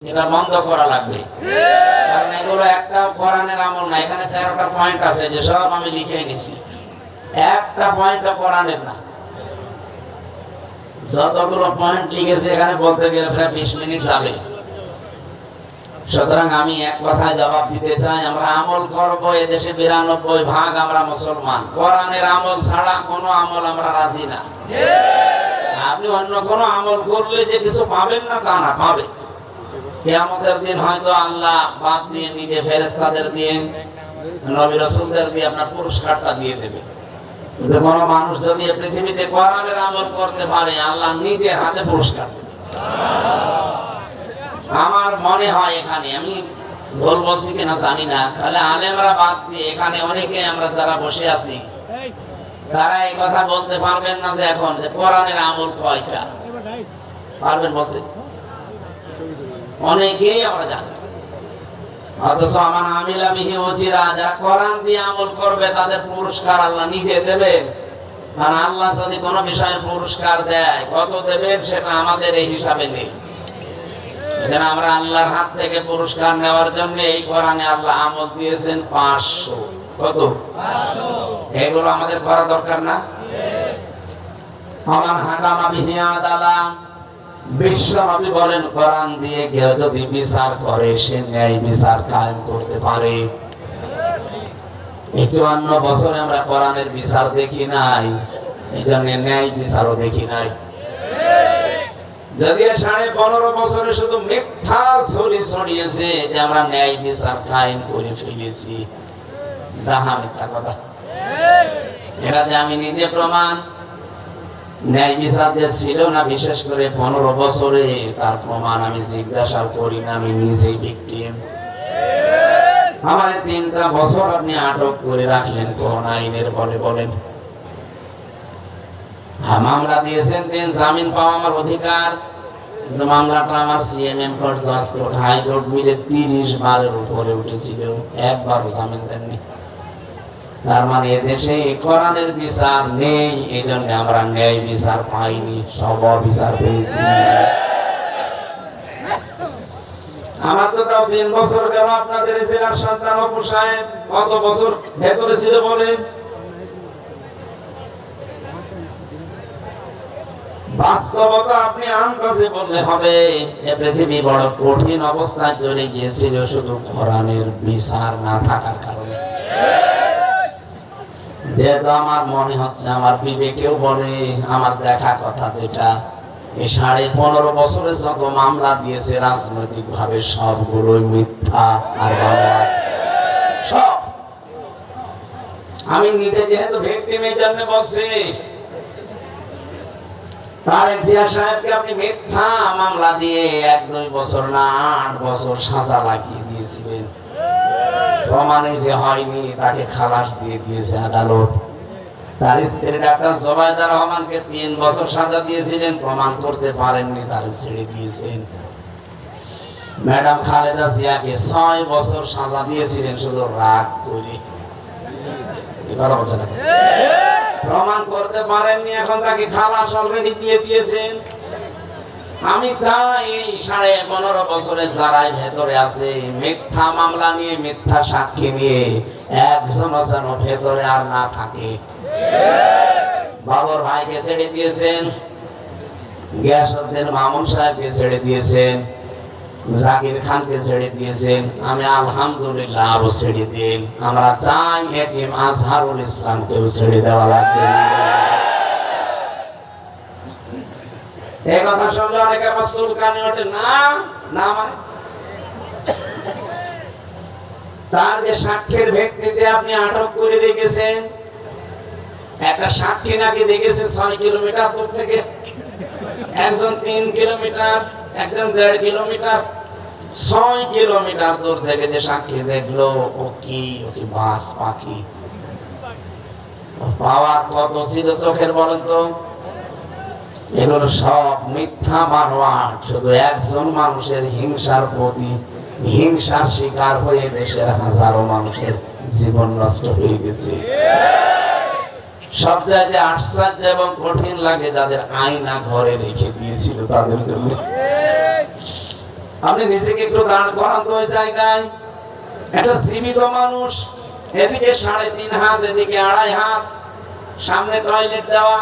এটা বন্ধ করা লাগবে, কারণ এগুলো একটা কোরআনের আমল না। এখানে 13টা পয়েন্ট আছে, যে সব আমি লিখে নিছি, একটা পয়েন্ট কোরআনের না। যতগুলো পয়েন্ট লিখেছে এখানে বলতে গেলে প্রায় 20 মিনিট যাবে। সুতরাং আমি এক কথায় জবাব দিতে চাই, আমরা আমল করব। এদেশে 92% আমরা মুসলমান। কোরআনের আমল ছাড়া কোনো আমল আমরা রাজি না। আপনি অন্য কোনো আমল করলে যে কিছু পাবেন না তা না, পাবে। কিয়ামতের দিন হয়তো আল্লাহ বাদ দিয়ে নিজে ফেরেশতাদের দিয়ে, নবী রাসূলদের দিয়ে আপনার পুরস্কারটা দিয়ে দেবে। কিন্তু কোনো মানুষ যদি পৃথিবীতে কোরআনের আমল করতে পারে, আল্লাহ নিজের হাতে পুরস্কার দেবে। আমার মনে হয়, এখানে আমি ভুল বলছি কিনা জানি না, খালি আলেমরা বাদ দিয়ে এখানে অনেকে আমরা যারা বসে আছি, তারা এই কথা বলতে পারবেন না যে এখন যে কোরআনের আমল কয়টা পারবেন বলতে? অনেকেই আমরা জানি। অথচ আমার আমিলা বিহি ওজিরা, যারা কোরআন দিয়ে আমল করবে তাদের পুরস্কার আল্লাহ নিজে দেবেন। আর আল্লাহ যদি কোনো বিষয়ে পুরস্কার দেয়, কত দেবেন সেটা আমাদের এই হিসাবে নেই। এখানে আমরা আল্লাহর হাত থেকে পুরস্কার নেওয়ার জন্য এই কোরআনে আল্লাহ আমল দিয়েছেন 500। কত? 500। এগুলো আমাদের করা দরকার না? আমার হাকামা বিহি আদালা, বিশ্ব নবী বলেন, কোরআন দিয়ে কেউ যদি বিচার করে, সে ন্যায় বিচার কায়েম করতে পারে। এই 54 বছরে আমরা কোরআনের বিচার দেখি নাই, এই জন্য ন্যায় বিচারও দেখি নাই। যদি 15.5 বছরে শুধু মিথ্যার ছড়ি ছড়িয়েছে যে আমরা ন্যায় বিচার কায়েম করে ফেলেছি, যাহা মিথ্যা কথা। এটা যে আমি নিজে প্রমাণ, ন্যায় বিচার যে ছিল না বিশেষ করে 15 বছরে, তার প্রমাণ আমি জিজ্ঞাসা করি না, আমি নিজেই ভিকটিম। আমার 3টা বছর আপনি আটক করে রাখলেন কোন আইনের বলে বলেন? মামলা দিয়েছেন, জামিন পাওয়া আমার অধিকার, কিন্তু মামলাটা আমার সিএমএম কোর্ট, জজ কোর্ট, হাইকোর্ট মিলে 30 বারের উপরে উঠেছিল, একবারও জামিন দেননি। তার মানে এদেশে কোরআনের বিচার নেই, এই জন্য আমরা ন্যায় বিচার পাইনি, সব বিচার পেয়েছি। আমার তো তাও 3 বছর গেল। আপনাদের জেলার সন্তান অপু সাহেব কত বছর ভেতরে ছিল বলেন? বাস্তবতা আপনি আন্দাজে বললে হবে। এ পৃথিবী বড় কঠিন অবস্থায় চলে গিয়েছিল শুধু কোরআনের বিচার না থাকার কারণে। যেহেতু আমার মনে হচ্ছে, আমার বিবেকেও বলে, আমার দেখা কথা যেটা, এই 15.5 বছরে যত মামলা দিয়েছে রাজনৈতিক ভাবে সবগুলোই মিথ্যা আর সব। আমি নিজে যেহেতু ভিকটিমের জন্য বলছি, তারেক জিয়া সাহেবকে আপনি মিথ্যা মামলা দিয়ে 1-2 বছর না 8 বছর সাজা লাগিয়ে দিয়েছিলেন। প্রমাণে যে হয়নি, তাকে খালাস দিয়ে দিয়েছে আদালত। তার স্ত্রী ডাক্তার জোবাইদা রহমানকে 3 বছর সাজা দিয়েছিলেন, প্রমাণ করতে পারেননি, তারে ছেড়ে দিয়েছেন। ম্যাডাম খালেদা জিয়াকে 6 বছর সাজা দিয়েছিলেন শুধু রাগ করে। এবার বলছে না, প্রমাণ করতে পারেননি, এখন তাকে খালাস অলরেডি দিয়ে দিয়েছেন। আমি চাই এই 15.5 বছরে যারাই ভেতরে আছে, মিথ্যা মামলা নিয়ে, মিথ্যা সাক্ষী নিয়ে, একজনও যেন ভেতরে আর না থাকে। বাবর ভাইকে ছেড়ে দিয়েছেন, গিয়াসউদ্দিন মামুন সাহেবকে ছেড়ে দিয়েছেন, জাকির খানকে ছেড়ে দিয়েছেন। আমি আলহামদুলিল্লাহ আরো ছেড়ে দিন। আমরা চাই এটিএম আজহারুল ইসলামকেও ছেড়ে দেওয়া লাগবে। এই কথা শুনলে অনেকে আমার চুলকানি ওঠে। না না, মানে তার যে সাক্ষীর ভিত্তিতে আপনি আটক করে রেখেছেন, একটা সাক্ষী নাকি দেখেছে 6 কিলোমিটার দূর থেকে, একজন 3 কিলোমিটার, একজন 1.5 কিলোমিটার, 6 কিলোমিটার দূর থেকে যে সাক্ষী দেখলো, ও কি বাস পাখি। পাওয়ার কত ছিল চোখের বলেন তো? এগুলো সব মিথ্যা বানোয়াট। শুধু একজন মানুষের হিংসার প্রতি হিংসার শিকার হয়ে দেশের হাজারো মানুষের জীবন নষ্ট হয়ে গেছে। সব জায়গায় আশ্চর্য এবং কঠিন লাগে যাদের আয়না ঘরে রেখে দিয়েছিল তাদের জন্য। আপনি নিজেকে একটু দাঁড় করান তো ওই জায়গায়। একটা জীবিত মানুষ, এদিকে 3.5 হাত, এদিকে 2.5 হাত, সামনে টয়লেট দেওয়া,